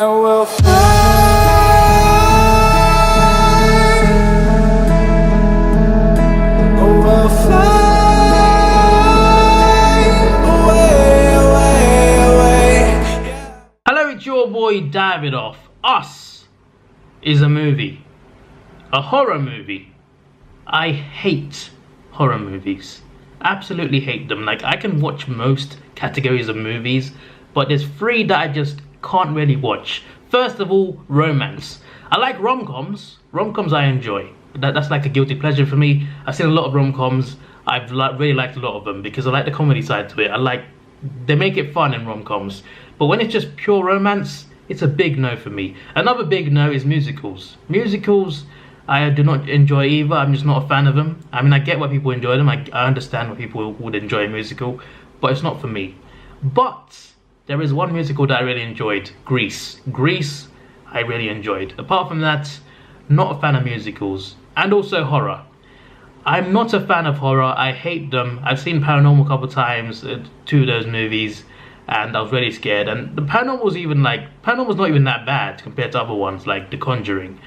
and we'll fly away. Hello, it's your boy Davidoff. Us is a movie. A horror movie. I hate horror movies. Absolutely hate them. Like, I can watch most categories of movies, but there's three that I just can't really watch. First of all, romance. I like rom-coms. Rom-coms I enjoy. That's like a guilty pleasure for me. I've seen a lot of rom-coms. I've really liked a lot of them because I like the comedy side to it. They make it fun in rom-coms. But when it's just pure romance, it's a big no for me. Another big no is musicals. Musicals, I do not enjoy either. I'm just not a fan of them. I mean, I get why people enjoy them. I understand why people would enjoy a musical, but it's not for me. But there is one musical that I really enjoyed, Grease. Grease, I really enjoyed. Apart from that, not a fan of musicals. And also horror. I'm not a fan of horror. I hate them. I've seen Paranormal a couple of times, two of those movies, and I was really scared. And the Paranormal's not even that bad compared to other ones like The Conjuring.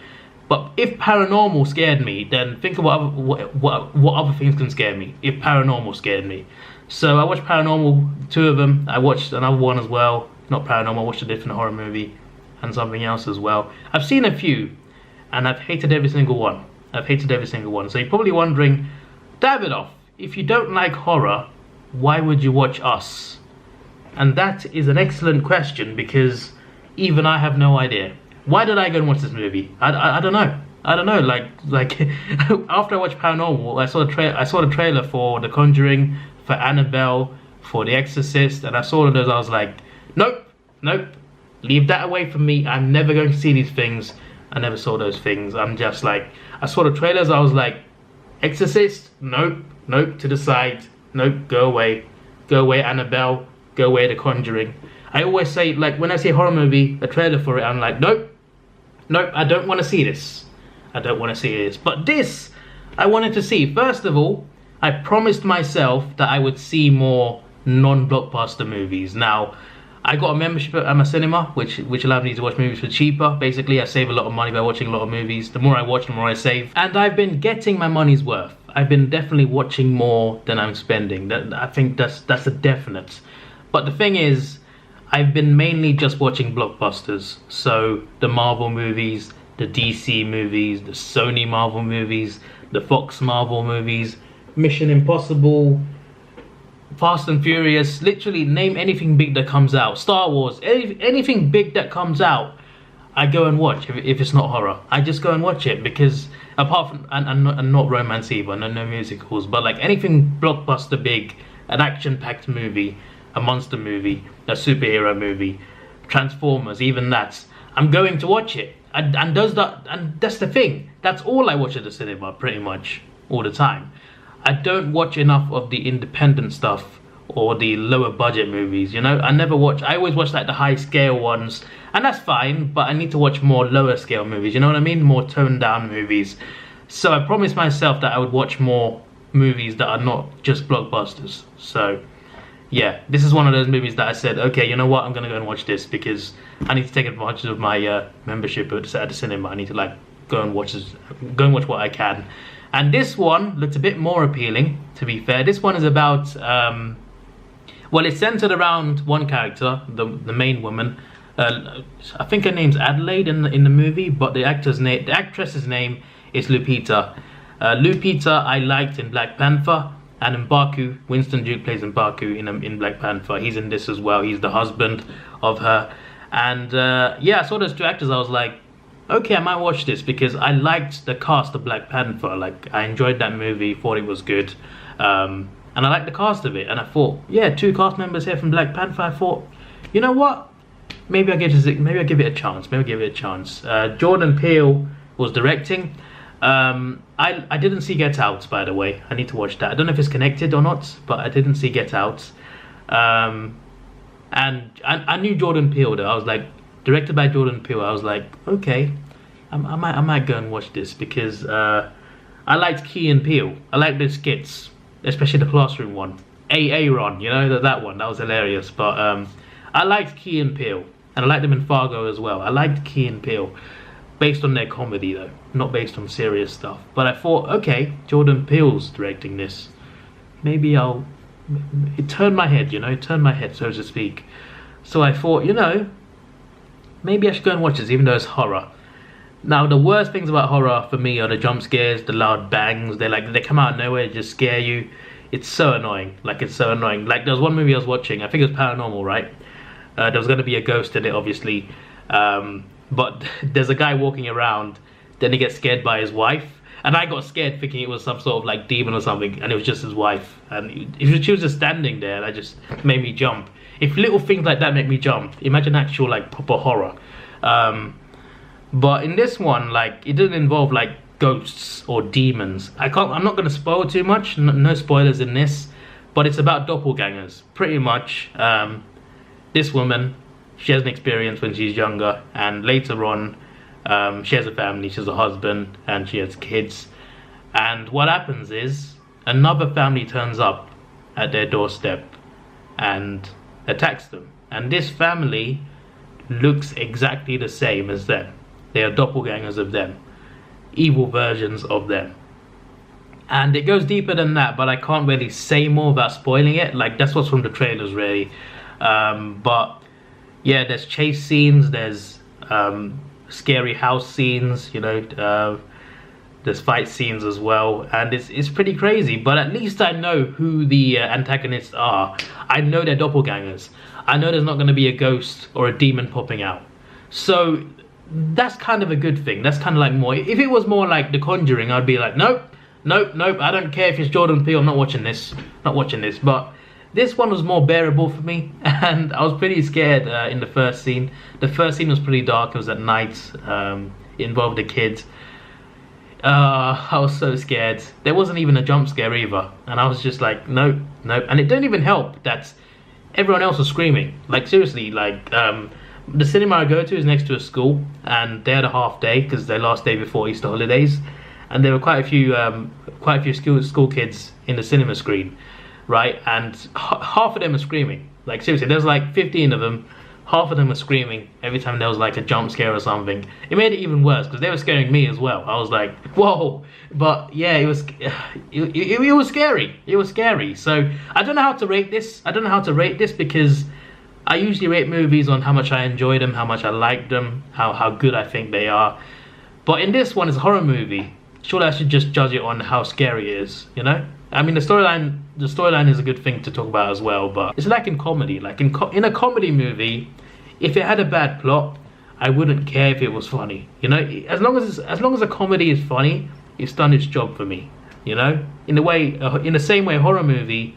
But if Paranormal scared me, then think of what other things can scare me. If Paranormal scared me. So I watched Paranormal, two of them. I watched another one as well. Not Paranormal, I watched a different horror movie and something else as well. I've seen a few, and I've hated every single one. I've hated every single one. So you're probably wondering, Davidoff, if you don't like horror, why would you watch Us? And that is an excellent question, because even I have no idea. Why did I go and watch this movie? I don't know. I don't know. Like after I watched Paranormal, I saw the trailer for The Conjuring, for Annabelle, for The Exorcist, and I saw all of those. I was like, nope, leave that away from me. I'm never going to see these things. I never saw those things. I'm just like, I saw the trailers. I was like, Exorcist, nope, to the side, nope, go away, Annabelle, go away, The Conjuring. I always say, like, when I see a horror movie, a trailer for it, I'm like, nope, I don't want to see this. But this, I wanted to see. First of all, I promised myself that I would see more non-blockbuster movies. Now, I got a membership at my cinema, which allowed me to watch movies for cheaper. Basically, I save a lot of money by watching a lot of movies. The more I watch, the more I save. And I've been getting my money's worth. I've been definitely watching more than I'm spending. I think that's a definite. But the thing is, I've been mainly just watching blockbusters. So the Marvel movies, the DC movies, the Sony Marvel movies, the Fox Marvel movies, Mission Impossible, Fast and Furious, literally name anything big that comes out. Star Wars, anything big that comes out, I go and watch. If it's not horror, I just go and watch it, because apart from, and not romance either, no musicals, but like anything blockbuster big, an action-packed movie, a monster movie, a superhero movie, Transformers, even that, I'm going to watch it. And that's the thing. That's all I watch at the cinema, pretty much all the time. I don't watch enough of the independent stuff or the lower budget movies, you know? I always watch like the high scale ones, and that's fine, but I need to watch more lower scale movies, you know what I mean? More toned down movies. So I promised myself that I would watch more movies that are not just blockbusters. So yeah, this is one of those movies that I said, okay, you know what? I'm gonna go and watch this because I need to take advantage of my membership at the cinema. I need to like go and watch what I can. And this one looks a bit more appealing, to be fair. This one is about, well, it's centered around one character, the main woman. I think her name's Adelaide in the movie, but the actress's name is Lupita. Lupita I liked in Black Panther, and in M'Baku, Winston Duke plays M'Baku in Black Panther. He's in this as well. He's the husband of her. And yeah, I saw those two actors. I was like, okay, I might watch this because I liked the cast of Black Panther. Like, I enjoyed that movie, thought it was good, and I liked the cast of it. And I thought, yeah, two cast members here from Black Panther. I thought, you know what? Maybe I'll give it a chance. Jordan Peele was directing. I didn't see Get Out, by the way. I need to watch that. I don't know if it's connected or not, but I didn't see Get Out. And I knew Jordan Peele though. I was like, directed by Jordan Peele. I was like, okay, I might go and watch this because I liked Key and Peele. I liked the skits, especially the classroom one. Ron, you know, that one, that was hilarious. But I liked Key and Peele. and I liked them in Fargo as well. I liked Key and Peele, based on their comedy though, not based on serious stuff. But I thought, okay, Jordan Peele's directing this. Maybe it turned my head, it turned my head, so to speak. So I thought, maybe I should go and watch this, even though it's horror. Now, the worst things about horror for me are the jump scares, the loud bangs. They come out of nowhere, just scare you. It's so annoying. It's so annoying. There was one movie I was watching, I think it was Paranormal, right? There was going to be a ghost in it, obviously. But there's a guy walking around, then he gets scared by his wife. And I got scared thinking it was some sort of demon or something, and it was just his wife. And she was just standing there, and that just made me jump. If little things like that make me jump, imagine actual proper horror. But in this one, it didn't involve ghosts or demons. I'm not going to spoil too much. No spoilers in this, but it's about doppelgangers. Pretty much, this woman, she has an experience when she's younger, and later on, she has a family, she has a husband, and she has kids. And what happens is, another family turns up at their doorstep and attacks them. And this family looks exactly the same as them. They are doppelgangers of them, evil versions of them. And it goes deeper than that, but I can't really say more without spoiling it. That's what's from the trailers, really. But yeah, there's chase scenes, there's scary house scenes, there's fight scenes as well, and it's pretty crazy. But at least I know who the antagonists are. I know they're doppelgangers. I know there's not going to be a ghost or a demon popping out. So that's kind of a good thing. That's kind of more. If it was more like The Conjuring, I'd be like, nope, I don't care if it's Jordan Peele, I'm not watching this. But this one was more bearable for me, and I was pretty scared in the first scene. The first scene was pretty dark. It was at night. It involved a kid. I was so scared. There wasn't even a jump scare either, and I was just like, nope. And it didn't even help that everyone else was screaming. Seriously, the cinema I go to is next to a school, and they had a half day because their last day before Easter holidays, and there were quite a few school kids in the cinema screen. Right, and half of them are screaming. Seriously, there's 15 of them. Half of them were screaming every time there was a jump scare or something. It made it even worse because they were scaring me as well. I was like, whoa. But yeah, it was scary. It was scary. So I don't know how to rate this. Because I usually rate movies on how much I enjoy them, how much I like them, how good I think they are. But in this one, it's a horror movie. Surely I should just judge it on how scary it is, I mean, the storyline is a good thing to talk about as well, but it's in comedy. In a comedy movie, if it had a bad plot, I wouldn't care if it was funny. As long as a comedy is funny, it's done its job for me. In the same way, a horror movie,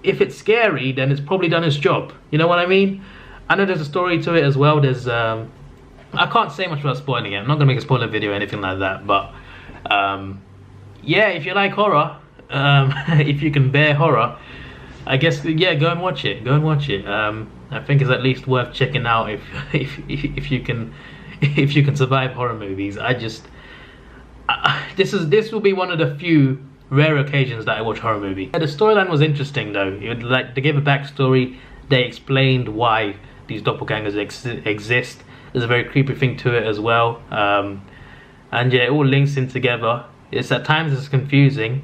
if it's scary, then it's probably done its job. You know what I mean? I know there's a story to it as well. There's I can't say much without spoiling it. I'm not gonna make a spoiler video or anything like that, but yeah, if you like horror. If you can bear horror, I guess, yeah, go and watch it. I think it's at least worth checking out if you can survive horror movies. This will be one of the few rare occasions that I watch horror movie. The storyline was interesting though. They gave a backstory. They explained why these doppelgangers exist. There's a very creepy thing to it as well. And yeah, it all links in together. At times it's confusing.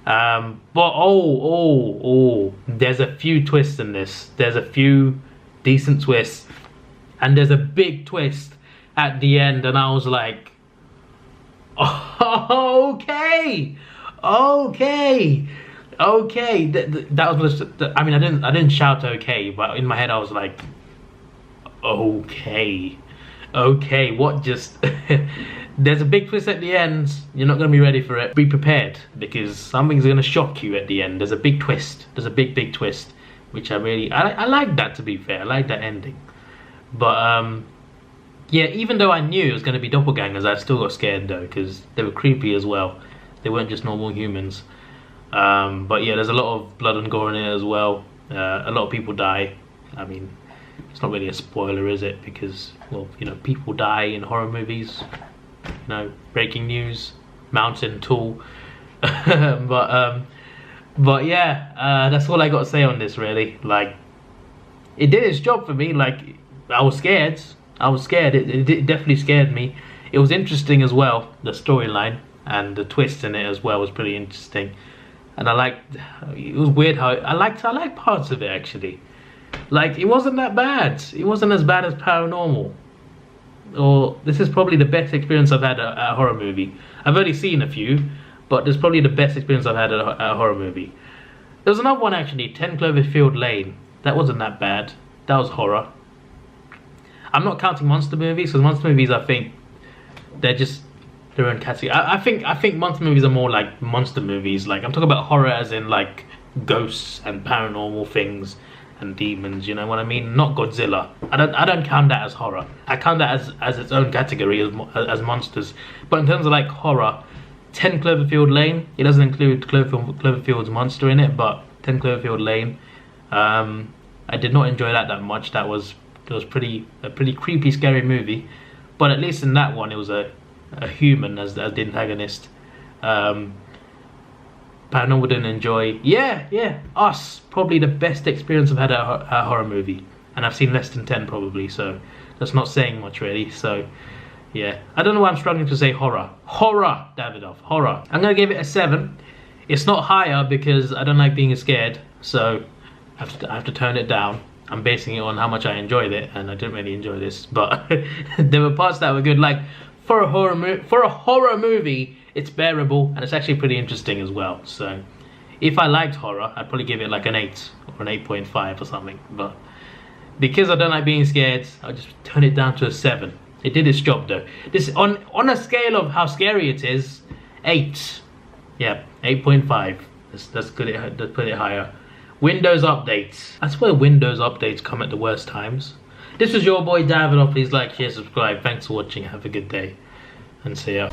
But there's a few twists in this. There's a few decent twists, and there's a big twist at the end, and I was like, oh, okay. That was, I mean, I didn't shout okay, but in my head I was like, okay, what just there's a big twist at the end. You're not going to be ready for it. Be prepared, because something's going to shock you at the end. There's a big twist. There's a big twist, which I like that, to be fair. I like that ending. But yeah, even though I knew it was going to be doppelgangers, I still got scared though, because they were creepy as well. They weren't just normal humans. But yeah, there's a lot of blood and gore in it as well. A lot of people die. I mean, it's not really a spoiler, is it? Because, well, people die in horror movies. Breaking news, Mountain Tool. but yeah, that's all I got to say on this, really. It did its job for me. I was scared. I was scared. It definitely scared me. It was interesting as well. The storyline and the twist in it as well was pretty interesting. And I liked. It was weird how I liked parts of it actually. Like, it wasn't that bad. It wasn't as bad as Paranormal. Or this is probably the best experience I've had at a horror movie. I've only seen a few, but this is probably the best experience I've had at a horror movie. There was another one actually, 10 Cloverfield Lane. That wasn't that bad. That was horror. I'm not counting monster movies, because monster movies, I think they're just their own category. I think monster movies are more like monster movies. Like, I'm talking about horror as in like ghosts and paranormal things and demons. You know what I mean? Not Godzilla. I don't count that as horror. I count that as its own category as monsters. But in terms of like horror, 10 Cloverfield Lane. It doesn't include Cloverfield's monster in it, but 10 Cloverfield Lane. I did not enjoy that much. It was a pretty creepy, scary movie. But at least in that one, it was a human as the antagonist. Paranormal didn't enjoy. Yeah, Us, probably the best experience I've had at a horror movie, and I've seen less than 10 probably, so that's not saying much really. So yeah, I don't know why I'm struggling to say horror. Davidoff, horror. I'm gonna give it a 7. It's not higher because I don't like being scared, so I have to turn it down. I'm basing it on how much I enjoyed it, and I didn't really enjoy this, but there were parts that were good. Like, for a horror movie, it's bearable, and it's actually pretty interesting as well. So if I liked horror, I'd probably give it like an 8 or an 8.5 or something. But because I don't like being scared, I'll just turn it down to a 7. It did its job though. This on a scale of how scary it is, 8. Yeah, 8.5. Let's put it higher. Windows updates. I swear Windows updates come at the worst times. This was your boy Davidoff. Please like, share, subscribe. Thanks for watching. Have a good day. And see ya.